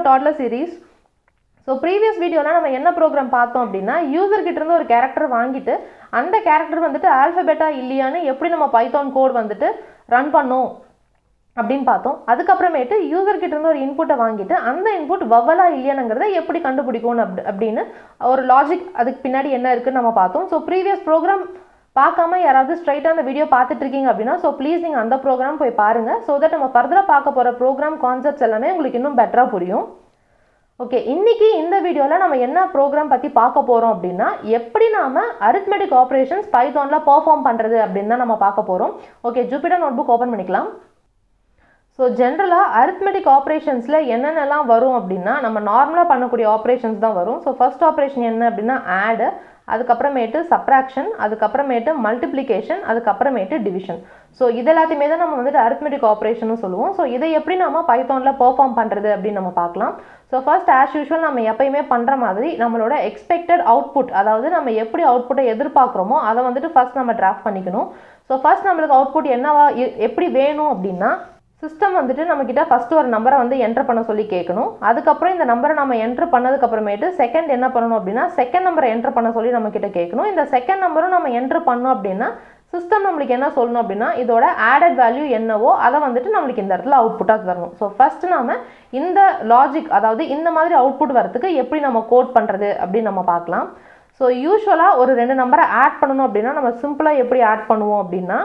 toddler series. So previous video la nama enna program paathom appadina user kitta irundha or character vaangittu and character vandittu alphabet ah illiyana eppadi nama python code vandittu run pannom அப்படிን பார்த்தோம். அதுக்கு அப்புறமேட்டு user கிட்ட இருந்து ஒரு இன்புட்டை வாங்கிட்டு அந்த input வவலா இல்லையாங்கறதை எப்படி கண்டுபிடிக்கணும் அப்படினு ஒரு லாஜிக் அதுக்கு பின்னாடி என்ன இருக்குன்னு நம்ம பார்த்தோம். சோ ப்ரீவியஸ் ப்ரோகிராம் பார்க்காம யாராவது ஸ்ட்ரைட்டா அந்த வீடியோ பார்த்துட்டு இருக்கீங்க அப்படினா சோ ப்ளீஸ் நீங்க அந்த ப்ரோகிராம் போய் பாருங்க சோ தட் நம்ம ஃபர்தரா பார்க்க போற ப்ரோகிராம் கான்செப்ட்ஸ் எல்லாமே உங்களுக்கு இன்னும் பெட்டரா புரியும். ஓகே, இன்னைக்கு இந்த வீடியோல நம்ம என்ன ப்ரோகிராம் பத்தி பார்க்க போறோம் அப்படினா எப்படி நாம arithmetic operations பைத்தான்ல பெர்ஃபார்ம் பண்றது அப்படினா நம்ம பார்க்க போறோம். ஓகே, ஜூபிட்டர் நோட்புக் ஓபன் பண்ணிக்கலாம். So generally arithmetic operations la என்னென்னலாம் வரும் அப்படினா நம்ம நார்மலா பண்ணக்கூடிய operations தான் வரும். So first operation என்ன அப்படினா add, அதுக்கு அப்புறமேட்டு subtraction, அதுக்கு அப்புறமேட்டு multiplication, அதுக்கு அப்புறமேட்டு division. So இதெல்லாத்தையுமே தான் நம்ம வந்து arithmetic operation னு சொல்லுவோம். So இதை எப்படி நாம பைத்தான்ல பெர்ஃபார்ம் பண்றது அப்படி நம்ம பார்க்கலாம். So first as usual நம்ம எப்பவுமே பண்ற மாதிரி நம்மளோட expected output, அதாவது நம்ம எப்படி அவுட்புட்டை எதிர்பார்க்கறோமோ அதை வந்துட்டு first நம்ம டிராஃப்ட் பண்ணிக்கணும். So first நமக்கு அவுட்புட் என்னவா எப்படி வேணும் அப்படினா சிஸ்டம் வந்துட்டு நம்ம கிட்ட ஃபர்ஸ்ட் ஒரு நம்பரை வந்து என்டர் பண்ண சொல்லி கேட்கணும். அதுக்கு அப்புறம் இந்த நம்பரை நம்ம என்டர் பண்ணதுக்கு அப்புறமேட்டு செகண்ட் என்ன பண்ணணும் அப்படினா செகண்ட் நம்பரை என்டர் பண்ண சொல்லி நம்ம கிட்ட கேட்கணும். இந்த செகண்ட் நம்பரும் நம்ம என்டர் பண்ணோம் அப்படினா சிஸ்டம் நமக்கு என்ன சொல்லணும் அப்படினா இதோட ஆடட் வேல்யூ என்னவோ அதை வந்துட்டு நமக்கு இந்த இடத்துல அவுட்புட்டா தரணும். சோ ஃபர்ஸ்ட் நாம இந்த லாஜிக் அதாவது இந்த மாதிரி அவுட்புட் வரதுக்கு எப்படி நம்ம கோட் பண்றது அப்படி நம்ம பார்க்கலாம். சோ யூசுவலா ஒரு ரெண்டு நம்பரை ஆட் பண்ணனும் அப்படினா நம்ம சிம்பிளா எப்படி ஆட் பண்ணுவோம் அப்படினா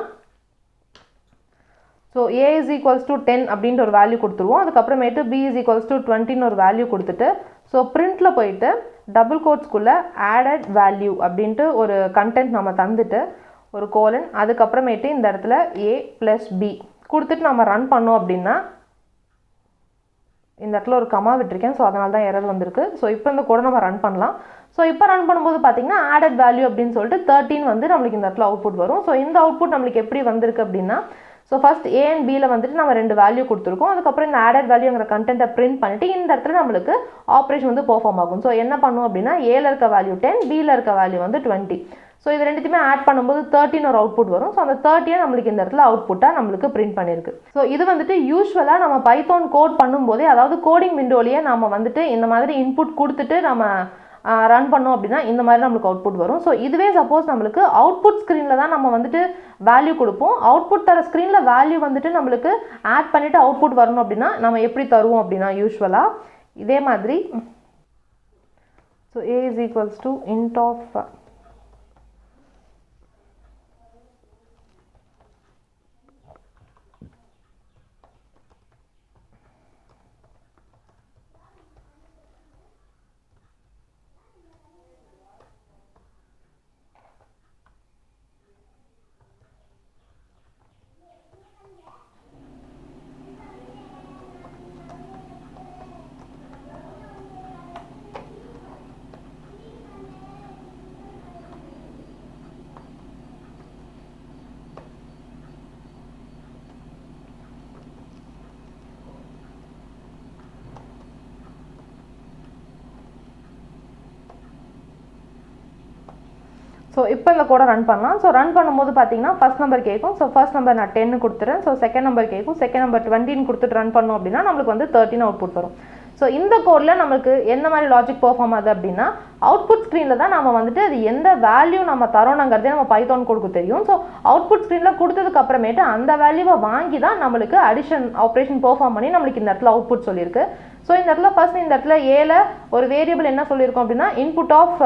So a is equals to 10 அப்படின்ற ஒரு வேல்யூ கொடுத்துருவோம். அதுக்கு அப்புறமேட்டு b is equals to 20 ன்னு ஒரு வேல்யூ கொடுத்துட்டு ஸோ பிரிண்ட்ல போயிட்டு டபுள் கோட்ஸ்குள்ள added value அப்படின்ட்டு ஒரு கண்டென்ட் நம்ம தந்துட்டு ஒரு கோலன் அதுக்கப்புறமேட்டு இந்த இடத்துல a plus b கொடுத்துட்டு நம்ம ரன் பண்ணோம் அப்படின்னா இந்த இடத்துல ஒரு கமா விட்டுருக்கேன். ஸோ அதனால தான் எரர் வந்திருக்கு. ஸோ இப்போ இந்த கோடை நம்ம ரன் பண்ணலாம். ஸோ இப்போ ரன் பண்ணும்போது பார்த்தீங்கன்னா added value அப்படின்னு சொல்லிட்டு 13 வந்து நம்மளுக்கு இந்த இடத்துல அவுட்புட் வரும். ஸோ இந்த அவுட்புட் நம்மளுக்கு எப்படி வந்திருக்கு அப்படின்னா So first a and b ல வந்துட்டு நம்ம ரெண்டு வேல்யூ கொடுத்திருக்கோம். அதுக்கு அப்புறம் இந்த added வேல்யூங்கற கண்டென்ட்டை பிரிண்ட் பண்ணிட்டு இந்த இடத்துல நமக்கு ஆபரேஷன் வந்து பெர்ஃபார்ம் ஆகும். சோ என்ன பண்ணுவோம் அப்படினா a ல இருக்க வேல்யூ 10, b ல இருக்க வேல்யூ வந்து 20. சோ இது ரெண்டுத்தையுமே ஆட் பண்ணும்போது 13 ஒரு அவுட்புட் வரும். சோ அந்த 30 நமக்கு இந்த இடத்துல அவுட்புட்டா நமக்கு பிரிண்ட் பண்ணிருக்கு. சோ இது வந்துட்டு யூசுவலா நம்ம பைத்தான் கோட் பண்ணும்போது அதாவது கோடிங் விண்டோலயே நாம வந்துட்டு இந்த மாதிரி இன்புட் கொடுத்துட்டு நம்ம ரன் பண்ணோம் அப்படினா இந்த மாதிரி நமக்கு அவுட்புட் வரும். சோ இதுவே சப்போஸ் நமக்கு அவுட்புட் ஸ்கிரீன்ல தான் நம்ம வந்துட்டு வேல்யூ கொடுப்போம். அவுட்புட் தர ஸ்கிரீன்ல வேல்யூ வந்துட்டு நமக்கு ஆட் பண்ணிட்டு அவுட்புட் வரணும் அப்படினா நம்ம எப்படி தருவோம் அப்படினா யூசுவலா இதே மாதிரி so a is equals to int of So இப்போ இந்த கோட ரன் பண்ணலாம். சோ ரன் பண்ணும்போது பாத்தீங்கன்னா ஃபர்ஸ்ட் நம்பர் கேக்கும். சோ ஃபர்ஸ்ட் நம்பர் நான் 10 னு கொடுத்துறேன். சோ செகண்ட் நம்பர் கேக்கும். செகண்ட் நம்பர் 20 னு கொடுத்துட்டு ரன் பண்ணோம் அப்படினா நமக்கு வந்து 13 அவுட்புட் வரும். சோ இந்த கோட்ல நமக்கு என்ன மாதிரி லாஜிக் பெர்ஃபார்ம் ஆகுது அப்படினா அவுட்புட் ஸ்கிரீன்ல தான் நாம வந்துட்டு அது எந்த வேல்யூ நம்ம தரோம்ங்கறதே நம்ம பைத்தான் கோடுக்கு தெரியும். சோ அவுட்புட் ஸ்கிரீன்ல கொடுத்ததுக்கு அப்புறமேட்டு அந்த வேல்யூவை வாங்கி தான் நமக்கு அடிஷன் ஆபரேஷன் பெர்ஃபார்ம் பண்ணி நமக்கு இந்த இடத்துல அவுட்புட் சொல்லிருக்கு. சோ இந்த இடத்துல ஃபர்ஸ்ட் இந்த இடத்துல a ல ஒரு வேரியபிள் என்ன சொல்லிருக்கோம் அப்படினா input of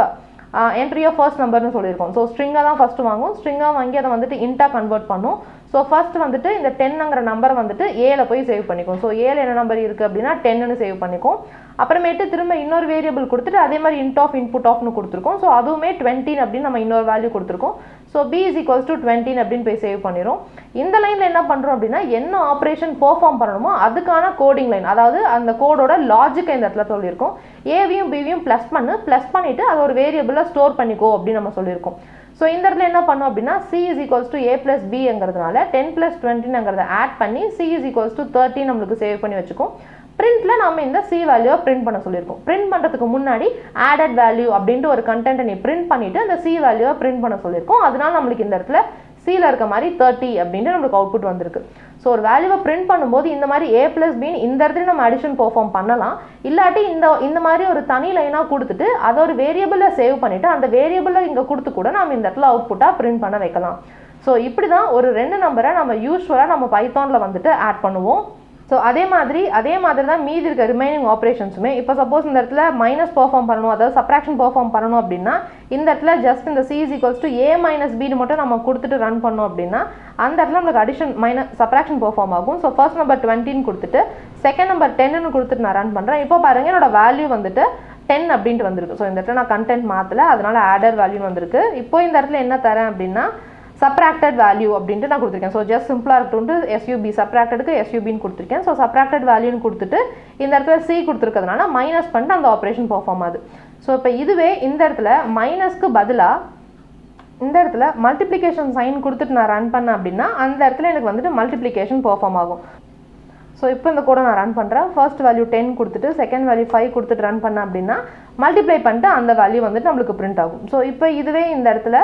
entry of first number னு சொல்லிருக்கோம். சோ ஸ்ட்ரிங்கா தான் ஃபர்ஸ்ட் வாங்குவோம். ஸ்ட்ரிங்கா வாங்கி அத வந்துட்டு இன்டா கன்வர்ட் பண்ணும். சோ ஃபர்ஸ்ட் வந்துட்டு இந்த 10ங்கற நம்பர் வந்துட்டு a ல போய் சேவ் பண்ணிக்கும். சோ a ல என்ன நம்பர் இருக்கு அப்படினா 10 னு சேவ் பண்ணிக்கும். அப்புறமேட்டு திரும்ப இன்னொரு வேரியபிள் கொடுத்துட்டு அதே மாதிரி int of input of னு கொடுத்திருக்கோம். சோ அதுவுமே 20 அப்படி நம்ம இன்னொரு வேல்யூ கொடுத்திருக்கோம். So b is equals to 20 அப்படினு போய் சேவ் பண்ணிரோம். இந்த லைன்ல என்ன பண்றோம் அப்படினா என்ன ஆபரேஷன் பெர்ஃபார்ம் பண்ணணுமோ அதுக்கான கோடிங் லைன் அதாவது அந்த கோடோட லாஜிக் இந்த இடத்துல சொல்லிருக்கோம். a வையும் b வையும் ப்ளஸ் பண்ணிட்டு அது ஒரு வேரியபிள்ல ஸ்டோர் பண்ணிக்கோ அப்படி நம்ம சொல்லிருக்கோம். சோ இந்த இடத்துல என்ன பண்ணோம் அப்படினா c is equals to a plus b ங்கறதுனால 10 plus 20ங்கறத ஆட் பண்ணி c is equals to 30 நமக்கு சேவ் பண்ணி வெச்சுக்கும். printல நாம இந்த c வேல்யூவை print பண்ண சொல்லிருக்கோம். print பண்றதுக்கு முன்னாடி added value அப்படினு ஒரு கண்டென்ட் நீ print பண்ணிட்டு அந்த c வேல்யூவை print பண்ண சொல்லிருக்கோம். அதனால நமக்கு இந்த இடத்துல Cல இருக்க மாதிரி 30 அப்படின்ட்டு நமக்கு அவுட்புட் வந்திருக்கு. ஸோ ஒரு வேல்யூவை பிரிண்ட் பண்ணும்போது இந்த மாதிரி A + B இந்த இடத்துல நம்ம அடிஷன் பெர்ஃபார்ம் பண்ணலாம். இல்லாட்டி இந்த மாதிரி ஒரு தனி லைனாக கொடுத்துட்டு அதை ஒரு வேரியபிளில் சேவ் பண்ணிவிட்டு அந்த வேரியபிளில் இங்கே கொடுத்து கூட நம்ம இந்த இடத்துல அவுட்புட்டாக பிரிண்ட் பண்ண வைக்கலாம். ஸோ இப்படி தான் ஒரு 2 நம்பரை நம்ம யூஸ்வலாக நம்ம பைத்தானில் வந்துட்டு ஆட் பண்ணுவோம். ஸோ அதே மாதிரி தான் மீதி இருக்க ரிமைனிங் ஆப்ரேஷன்ஸுமே. இப்போ சப்போஸ் இந்த இடத்துல மைனஸ் பெர்ஃபார்ம் பண்ணணும், அதாவது சப்ராக்ஷன் பெர்ஃபார்ம் பண்ணணும் அப்படின்னா இந்த இடத்துல ஜஸ்ட் இந்த C = A - B மட்டும் நம்ம கொடுத்துட்டு ரன் பண்ணோம் அப்படின்னா அந்த இடத்துல நம்மளுக்கு அடிஷன் சப்ராக்ஷன் பெர்ஃபார்ம் ஆகும். ஸோ ஃபர்ஸ்ட் நம்பர் 20 கொடுத்துட்டு செகண்ட் நம்பர் 10 கொடுத்துட்டு நான் ரன் பண்ணுறேன். இப்போ பாருங்கள் என்னோட வேல்யூ வந்துட்டு 10 அப்படின்ட்டு வந்திருக்கு. ஸோ இந்த இடத்துல நான் கண்டென்ட் மாற்றலை, அதனால ஆடர் வேல்யூ வந்திருக்கு. இப்போ இந்த இடத்துல என்ன தரேன் அப்படின்னா subtracted value அப்படின்ட்டு நான் கொடுத்துருக்கேன். ஸோ ஜஸ்ட் சிம்பிளாக இருக்கட்டும்ட்டு SUB சப்ராக்டடுக்கு SUBன்னு கொடுத்துருக்கேன். ஸோ சப்ராக்டட் வேல்யூன்னு கொடுத்துட்டு இந்த இடத்துல C கொடுத்துருக்கிறதுனால மைனஸ் பண்ணிட்டு அந்த ஆப்ரேஷன் பெர்ஃபார்ம் ஆகுது. ஸோ இப்போ இதுவே இந்த இடத்துல மைனஸ்க்கு பதிலாக இந்த இடத்துல மல்டிப்ளிகேஷன் சைன் கொடுத்துட்டு நான் ரன் பண்ணேன் அப்படின்னா அந்த இடத்துல எனக்கு வந்துட்டு மல்டிப்ளிகேஷன் பெர்ஃபார்ம் ஆகும். ஸோ இப்போ இந்த கோடை நான் ரன் பண்ணுறேன். ஃபர்ஸ்ட் வேல்யூ 10 கொடுத்துட்டு செகண்ட் வேல்யூ 5 கொடுத்துட்டு ரன் பண்ணேன் அப்படின்னா மல்டிப்ளை பண்ணிட்டு அந்த வேல்யூ வந்துட்டு நம்மளுக்கு பிரிண்ட் ஆகும். ஸோ இப்போ இதுவே இந்த இடத்துல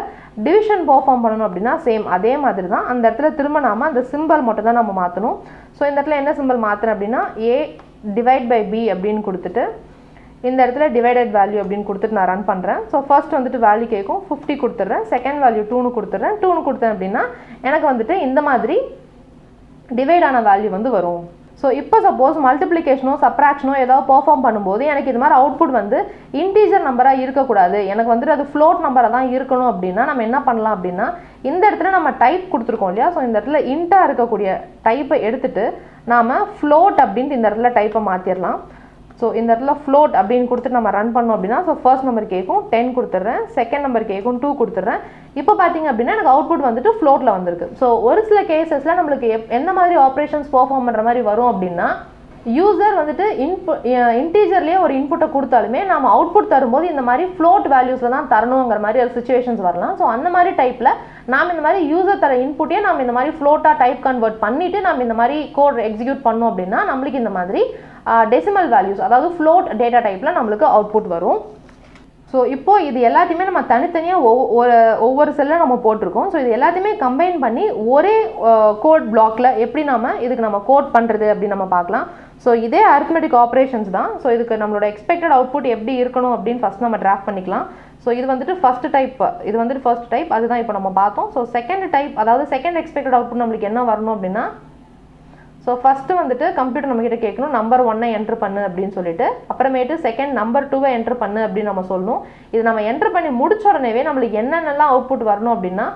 டிவிஷன் பெர்ஃபார்ம் பண்ணணும் அப்படின்னா சேம் அதே மாதிரி தான். அந்த இடத்துல திரும்ப நாம அந்த சிம்பிள் மட்டும் தான் நம்ம மாற்றணும். ஸோ இந்த இடத்துல என்ன சிம்பிள் மாற்றுறேன் அப்படின்னா A/B அப்படின்னு கொடுத்துட்டு இந்த இடத்துல டிவைடட் வேல்யூ அப்படின்னு கொடுத்துட்டு நான் ரன் பண்ணுறேன். ஸோ ஃபர்ஸ்ட் வந்துட்டு வேல்யூ கேட்கும் 50 கொடுத்துட்றேன், செகண்ட் வேல்யூ 2 கொடுத்துட்றேன். 2 கொடுத்தேன் அப்படின்னா எனக்கு வந்துட்டு இந்த மாதிரி டிவைட் ஆன வேல்யூ வந்து வரும். ஸோ இப்போ சப்போஸ் மல்டிப்ளிகேஷனோ சப்ராக்ஷனோ ஏதாவது பெர்ஃபார்ம் பண்ணும்போது எனக்கு இது மாதிரி அவுட்புட் வந்து இன்டீஜர் நம்பராக இருக்கக்கூடாது, எனக்கு வந்துட்டு அது ஃப்ளோட் நம்பராக தான் இருக்கணும் அப்படின்னா நம்ம என்ன பண்ணலாம் அப்படின்னா இந்த இடத்துல நம்ம டைப் கொடுத்துருக்கோம் இல்லையா. ஸோ இந்த இடத்துல இன்ட்டாக இருக்கக்கூடிய டைப்பை எடுத்துட்டு நாம் ஃப்ளோட் அப்படின்ட்டு இந்த இடத்துல டைப்பை மாற்றிடலாம். ஸோ இந்த இடத்துல ஃப்ளோட் அப்படின்னு கொடுத்துட்டு நம்ம ரன் பண்ணோம் அப்படின்னா ஸோ ஃபர்ஸ்ட் நம்பர் கேட்கும் 10 கொடுத்துட்றேன், செகண்ட் நம்பர் கேட்கும் 2 கொடுத்துட்றேன். இப்போ பார்த்தீங்க அப்படின்னா எனக்கு அவுட்புட் வந்துட்டு ஃப்ளோட்டில் வந்திருக்கு. ஸோ ஒரு சில கேசஸில் நம்மளுக்கு எந்த மாதிரி ஆப்ரேஷன்ஸ் பெர்ஃபார்ம் பண்ணுற மாதிரி வரும் அப்படின்னா யூசர் வந்துட்டு இன்டீஜர்லேயே ஒரு இன்புட்டை கொடுத்தாலுமே நம்ம அவுட்புட் தரும்போது இந்த மாதிரி ஃப்ளோட் வேல்யூஸில் தான் தரணுங்கிற மாதிரி ஒரு சுச்சுவேஷன்ஸ் வரலாம். ஸோ அந்த மாதிரி டைப்பில் நாம் இந்த மாதிரி யூசர் தர இன்புட்டே நம்ம இந்த மாதிரி ஃப்ளோட்டாக டைப் கன்வெர்ட் பண்ணிவிட்டு நம்ம இந்த மாதிரி கோட் எக்ஸிக்யூட் பண்ணோம் அப்படின்னா நம்மளுக்கு இந்த மாதிரி டெசிமல் வேல்யூஸ் அதாவது ஃப்ளோட் டேட்டா டைப்பில் நம்மளுக்கு அவுட்புட் வரும். ஸோ இப்போது இது எல்லாத்தையுமே நம்ம தனித்தனியாக ஒவ்வொரு செல்லில் நம்ம போட்டிருக்கோம். ஸோ இது எல்லாத்தையுமே கம்பைன் பண்ணி ஒரே கோட் பிளாக்ல எப்படி இதுக்கு நம்ம கோட் பண்ணுறது அப்படின்னு நம்ம பார்க்கலாம். ஸோ இதே அரித்மெட்டிக் ஆப்ரேஷன்ஸ் தான். ஸோ இதுக்கு நம்மளோட எக்ஸ்பெக்டட் அவுட்புட் எப்படி இருக்கணும் அப்படின்னு ஃபஸ்ட் நம்ம டிராஃப்ட் பண்ணிக்கலாம். ஸோ இது வந்துட்டு ஃபர்ஸ்ட் டைப் அதுதான் இப்போ நம்ம பார்த்தோம். ஸோ செகண்ட் டைப் அதாவது செகண்ட் எக்ஸ்பெக்டட் அவுட்புட் நம்மளுக்கு என்ன வரணும் அப்படின்னா ஸோ ஃபஸ்ட்டு வந்துட்டு கம்ப்யூட்டர் நம்மக்கிட்ட கேட்கணும் நம்பர் 1 என்ட்ரு பண்ணு அப்படின்னு சொல்லிட்டு, அப்புறமேட்டு செகண்ட் நம்பர் 2 என்ட்ரு பண்ணு அப்படின்னு நம்ம சொல்லணும். இது நம்ம என்ட்ரு பண்ணி முடிச்ச உடனேவே நம்மளுக்கு என்னென்னலாம் அவுட்புட் வரணும் அப்படின்னா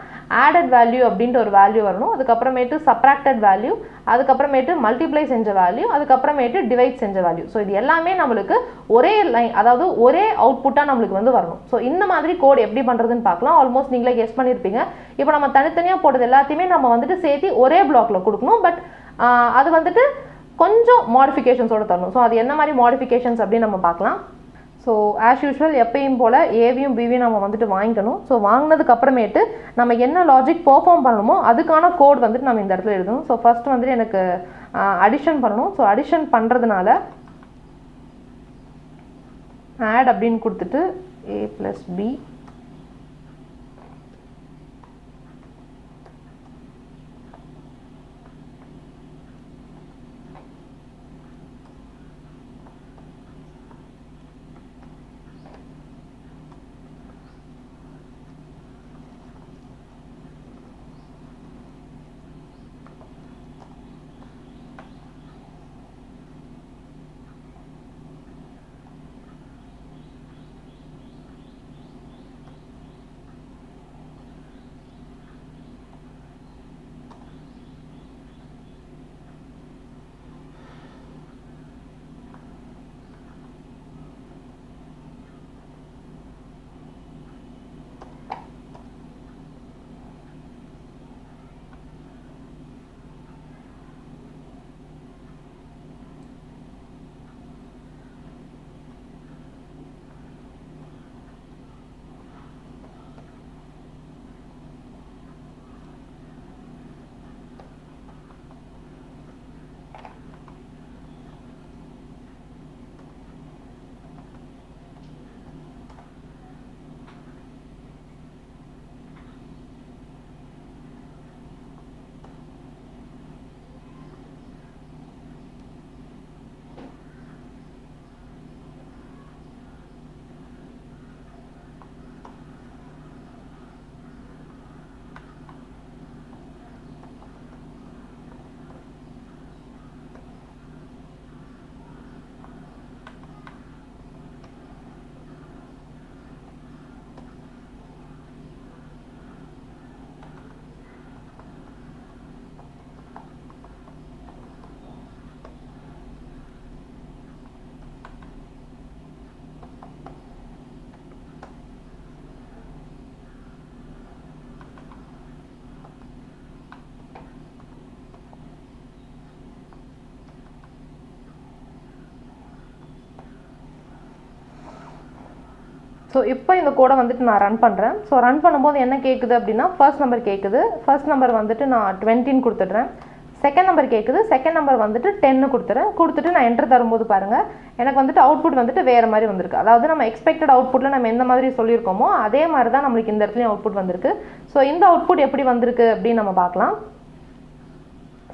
ஆடட் வேல்யூ அப்படின்ட்டு ஒரு வேல்யூ வரணும், அதுக்கப்புறமேட்டு சப்ராக்டட் வேல்யூ, அதுக்கப்புறமேட்டு மல்டிப்ளை செஞ்ச வேல்யூ, அதுக்கப்புறமேட்டு டிவைட் செஞ்ச வேல்யூ. ஸோ இது எல்லாமே நம்மளுக்கு ஒரே லைன் அதாவது ஒரே அவுட்புட்டாக நம்மளுக்கு வந்து வரணும். ஸோ இந்த மாதிரி கோட் எப்படி பண்ணுறதுன்னு பார்க்கலாம். ஆல்மோஸ்ட் நீங்களே கெஸ் பண்ணியிருப்பீங்க. இப்போ நம்ம தனித்தனியாக போட்டது எல்லாத்தையுமே நம்ம வந்துட்டு சேர்த்து ஒரே பிளாக்ல கொடுக்கணும். பட் அது வந்துட்டு கொஞ்சம் மாடிஃபிகேஷன்ஸோடு தரணும். ஸோ அது என்ன மாதிரி மாடிஃபிகேஷன்ஸ் அப்படின்னு நம்ம பார்க்கலாம். ஸோ ஆஸ் யூஷுவல் எப்பயும் போல் ஏவியும் பிவியும் நம்ம வந்துட்டு வாங்கிக்கணும். ஸோ வாங்கினதுக்கு அப்புறமேட்டு நம்ம என்ன லாஜிக் பெர்ஃபார்ம் பண்ணணுமோ அதுக்கான கோட் வந்துட்டு நம்ம இந்த இடத்துல எழுதணும். ஸோ ஃபர்ஸ்ட் வந்துட்டு எனக்கு அடிஷன் பண்ணணும். ஸோ அடிஷன் பண்ணுறதுனால ஆட் அப்படின்னு கொடுத்துட்டு A+B ஸோ இப்போ இந்த கோடை வந்துட்டு நான் ரன் பண்ணுறேன். ஸோ ரன் பண்ணும்போது என்ன கேட்குது அப்படின்னா ஃபர்ஸ்ட் நம்பர் கேட்குது. ஃபர்ஸ்ட் நம்பர் வந்துட்டு நான் 20 கொடுத்துட்றேன். செகண்ட் நம்பர் கேட்குது. செகண்ட் நம்பர் வந்துட்டு 10 கொடுத்துட்டு நான் என்டர் தரும்போது பாருங்கள் எனக்கு வந்துட்டு அவுட்புட் வந்துட்டு வேறு மாதிரி வந்திருக்கு. அதாவது நம்ம எக்ஸ்பெக்டட் அவுட்புட்டில் நம்ம எந்த மாதிரி சொல்லியிருக்கோமோ அதே மாதிரி தான் நம்மளுக்கு இந்த இடத்துலையும் அவுட்புட் வந்திருக்கு. ஸோ இந்த அவுட்புட் எப்படி வந்திருக்கு அப்படின்னு நம்ம பார்க்கலாம்.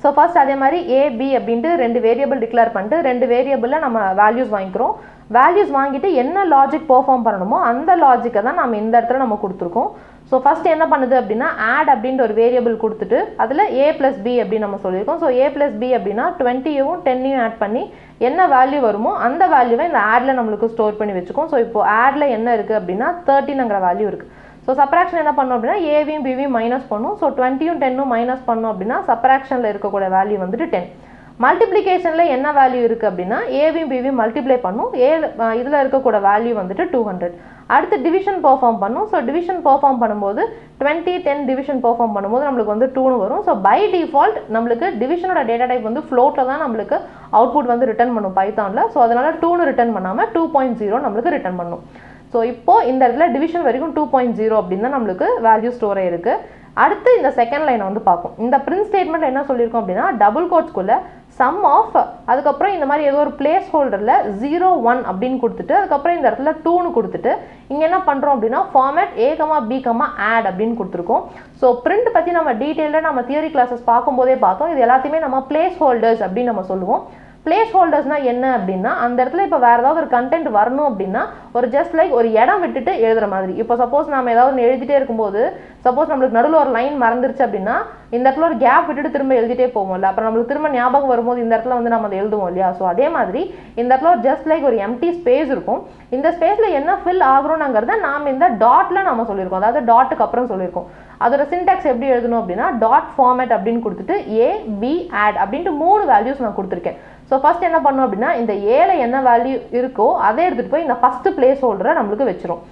ஸோ ஃபர்ஸ்ட் அதே மாதிரி ஏபி அப்படின்ட்டு 2 வேரியபிள் டிக்ளேர் பண்ணிட்டு 2 வேரியபிளில் நம்ம வேல்யூஸ் வாங்கிக்கிறோம். வேல்யூஸ் வாங்கிட்டு என்ன லாஜிக் பெர்ஃபார்ம் பண்ணணுமோ அந்த லாஜிக்கை தான் நம்ம இந்த இடத்துல நம்ம கொடுத்துருக்கோம். ஸோ ஃபஸ்ட் என்ன பண்ணுது அப்படின்னா ஆட் அப்படின்ற ஒரு வேரியபிள் கொடுத்துட்டு அதில் a + b அப்படின்னு நம்ம சொல்லியிருக்கோம். ஸோ a + b அப்படின்னா 20யும் 10யும் ஆட் பண்ணி என்ன வேல்யூ வருமோ அந்த வேல்யூவை இந்த ஆடில் நம்மளுக்கு ஸ்டோர் பண்ணி வச்சுக்கோம். ஸோ இப்போ ஆடில் என்ன இருக்குது அப்படின்னா 13ங்கிற வேல்யூ இருக்குது. ஸோ சப்ராக்ஷன் என்ன பண்ணோம் அப்படின்னா ஏவியும் பிவியும் மைனஸ் பண்ணும். ஸோ 20யும் 10ம் மைனஸ் பண்ணோம் அப்படின்னா சப்ராக்ஷனில் இருக்கக்கூடிய வேல்யூ வந்துட்டு 10. மல்டிப்ளிகேஷனில் என்ன வேல்யூ இருக்குது அப்படின்னா ஏவியும் பிவியும் மல்டிப்ளை பண்ணும். இதில் இருக்கக்கூடிய வேல்யூ வந்துட்டு 200. அடுத்து டிவிஷன் பெர்ஃபார்ம் பண்ணும். ஸோ டிவிஷன் பெர்ஃபார்ம் பண்ணும்போது 20 10 டிவிஷன் பெர்ஃபார்ம் பண்ணும்போது நம்மளுக்கு வந்து 2 வரும். ஸோ பை டிஃபால்ட் நம்மளுக்கு டிவிஷனோட டேட்டா டைப் வந்து ஃப்ளோட்டில் தான் நம்மளுக்கு அவுட்புட் வந்து ரிட்டர்ன் பண்ணும் பைத்தானில். ஸோ அதனால 2 ரிட்டர்ன் பண்ணாமல் 2.0 நம்மளுக்கு ரிட்டர்ன் பண்ணும். ஸோ இப்போ இந்த இடத்துல டிவிஷன் வரைக்கும் 2.0 அப்படின்னு தான் நம்மளுக்கு வேல்யூ ஸ்டோர் ஆயிருக்கு. அடுத்து இந்த செகண்ட் லைனை வந்து பார்ப்போம். இந்த பிரிண்ட் ஸ்டேட்மெண்ட் என்ன சொல்லியிருக்கோம் அப்படின்னா டபுள் கோட்ஸ்குள்ள சம் ஆஃப் அதுக்கப்புறம் இந்த மாதிரி ஏதோ ஒரு பிளேஸ் ஹோல்டரில் 0 1 அப்படின்னு கொடுத்துட்டு அதுக்கப்புறம் இந்த இடத்துல 2ன்னு கொடுத்துட்டு இங்கே என்ன பண்ணுறோம் அப்படின்னா ஃபார்மேட் a, b, add அப்படின்னு கொடுத்துருக்கோம். ஸோ பிரிண்ட் பற்றி நம்ம டீட்டெயிலாக நம்ம தியரி கிளாஸஸ் பார்க்கும்போதே பார்த்தோம். இது எல்லாத்தையுமே நம்ம பிளேஸ் ஹோல்டர்ஸ் அப்படின்னு நம்ம சொல்லுவோம். பிளேஸ் ஹோல்டர்ஸ்னா என்ன அப்படின்னா அந்த இடத்துல இப்போ வேறு ஏதாவது ஒரு கண்டென்ட் வரணும் அப்படின்னா ஒரு ஜஸ்ட் லைக் ஒரு இடம் விட்டுட்டு எழுதுற மாதிரி. இப்போ சப்போஸ் நம்ம ஏதாவது எழுதிட்டே இருக்கும்போது சப்போஸ் நம்மளுக்கு நடுவில் ஒரு லைன் மறந்துருச்சு அப்படின்னா இந்த இடத்துல ஒரு கேப் விட்டுட்டு திரும்ப எழுதிட்டே போவோம்ல, அப்புறம் நம்மளுக்கு திரும்ப ஞாபகம் வரும்போது இந்த இடத்துல வந்து நம்ம அதை எழுதுவோம் இல்லையா. ஸோ அதே மாதிரி இந்த இடத்துல ஒரு ஜஸ்ட் லைக் ஒரு எம்டி ஸ்பேஸ் இருக்கும். இந்த ஸ்பேஸில் என்ன ஃபில் ஆகிறோம்ங்கிறத நாம் இந்த டாட்டில் நம்ம சொல்லியிருக்கோம், அதாவது டாட்டுக்கு அப்புறம் சொல்லியிருக்கோம். அதோட சின்டாக்ஸ் எப்படி எழுதணும் அப்படின்னா டாட் ஃபார்மேட் அப்படின்னு கொடுத்துட்டு a b add அப்படின்ட்டு 3 வேல்யூஸ் நான் கொடுத்துருக்கேன். ஸோ ஃபர்ஸ்ட் என்ன பண்ணோம் அப்படின்னா இந்த ஏல என்ன வேல்யூ இருக்கோ அதை எடுத்துகிட்டு போய் இந்த ஃபஸ்ட்டு பிளேஸ் ஹோல்டரை நம்மளுக்கு வச்சிரும்.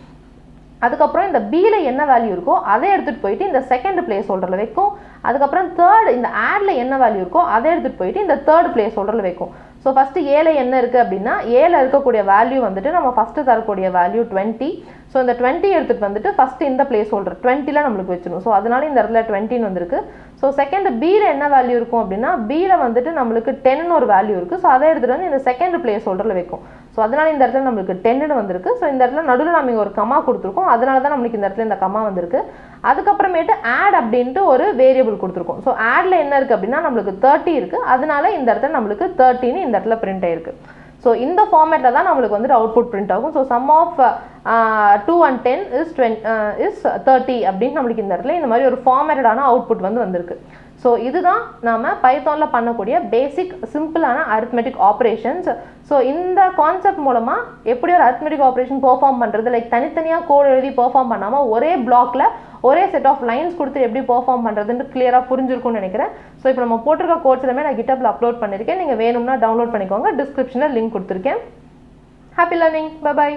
அதுக்கப்புறம் இந்த பியில் என்ன வேல்யூ இருக்கோ அதை எடுத்துகிட்டு போயிட்டு இந்த செகண்ட் பிளேஸ் ஹோல்டரில் வைக்கும். அதுக்கப்புறம் தேர்ட் இந்த ஆடில் என்ன வேல்யூ இருக்கோ அதை எடுத்துகிட்டு போயிட்டு இந்த தேர்ட் பிளேஸ் ஹோல்டரில் வைக்கும். ஸோ ஃபஸ்ட்டு ஏல என்ன இருக்குது அப்படின்னா ஏல இருக்கக்கூடிய வேல்யூ வந்துட்டு நம்ம ஃபஸ்ட்டு தரக்கூடிய வேல்யூ 20. ஸோ இந்த 20 எடுத்துகிட்டு வந்துட்டு ஃபஸ்ட்டு இந்த பிளேஸ் ஹோல்டர் 20ல் நம்மளுக்கு வச்சிடும். ஸோ அதனால இந்த இடத்துல 20 வந்திருக்கு. ஸோ செகண்ட் பியில் என்ன வேல்யூ இருக்கும் அப்படின்னா பியில் வந்துட்டு நம்மளுக்கு 10ன்னு ஒரு வேல்யூ இருக்குது. ஸோ அதை எடுத்துகிட்டு வந்து இந்த செகண்ட் பிளேஸ் ஹோல்டரில் வைக்கும். ஸோ அதனால இந்த இடத்துல நம்மளுக்கு 10ன்னு வந்திருக்கு. ஸோ இந்த இடத்துல நடுவில் நம்ம இங்கே ஒரு கமா கொடுத்துருக்கோம், அதனால தான் நம்மளுக்கு இந்த இடத்துல இந்த கமா வந்திருக்கு. அதுக்கப்புறமேட்டு ஆட் அப்படின்ட்டு ஒரு வேரியபிள் கொடுத்துருக்கோம். ஸோ ஆடில் என்ன இருக்குது அப்படின்னா நம்மளுக்கு 30 இருக்குது, அதனால இந்த இடத்துல நம்மளுக்கு 30ன்னு இந்த இடத்துல பிரிண்ட் ஆயிருக்கு. ஸோ இந்த ஃபார்மேட்டில் தான் நம்மளுக்கு வந்துட்டு அவுட்புட் பிரிண்ட் ஆகும். So sum of 2 and 10 is 30 அப்படின்னு நம்மளுக்கு இந்த இடத்துல இந்த மாதிரி ஒரு ஃபார்மேட்டடான அவுட்புட் வந்து வந்திருக்கு. ஸோ இதுதான் நாம் பைத்தானில் பண்ணக்கூடிய பேசிக் சிம்பிளான அரித்மெட்டிக் ஆப்ரேஷன்ஸ். ஸோ இந்த கான்செப்ட் மூலமாக எப்படி ஒரு அரித்மெட்டிக் ஆப்ரேஷன் பெர்ஃபார்ம் பண்ணுறது, லைக் தனித்தனியாக கோட் எழுதி பெர்ஃபார்ம் பண்ணாமல் ஒரே பிளாக்ல ஒரே செட் ஆஃப் லைன்ஸ் கொடுத்து எப்படி பெர்ஃபார்ம் பண்ணுறதுன்னு கிளியராக புரிஞ்சிருக்கும்னு நினைக்கிறேன். ஸோ இப்போ நம்ம போட்டிருக்க கோட்ஸ் எல்லாமே நான் கிட்டப்ல அப்லோட் பண்ணியிருக்கேன். நீங்கள் வேணும்னா டவுன்லோட் பண்ணிக்கோங்க, டிஸ்கிரிப்ஷனில் லிங்க் கொடுத்துருக்கேன். Happy learning, bye bye.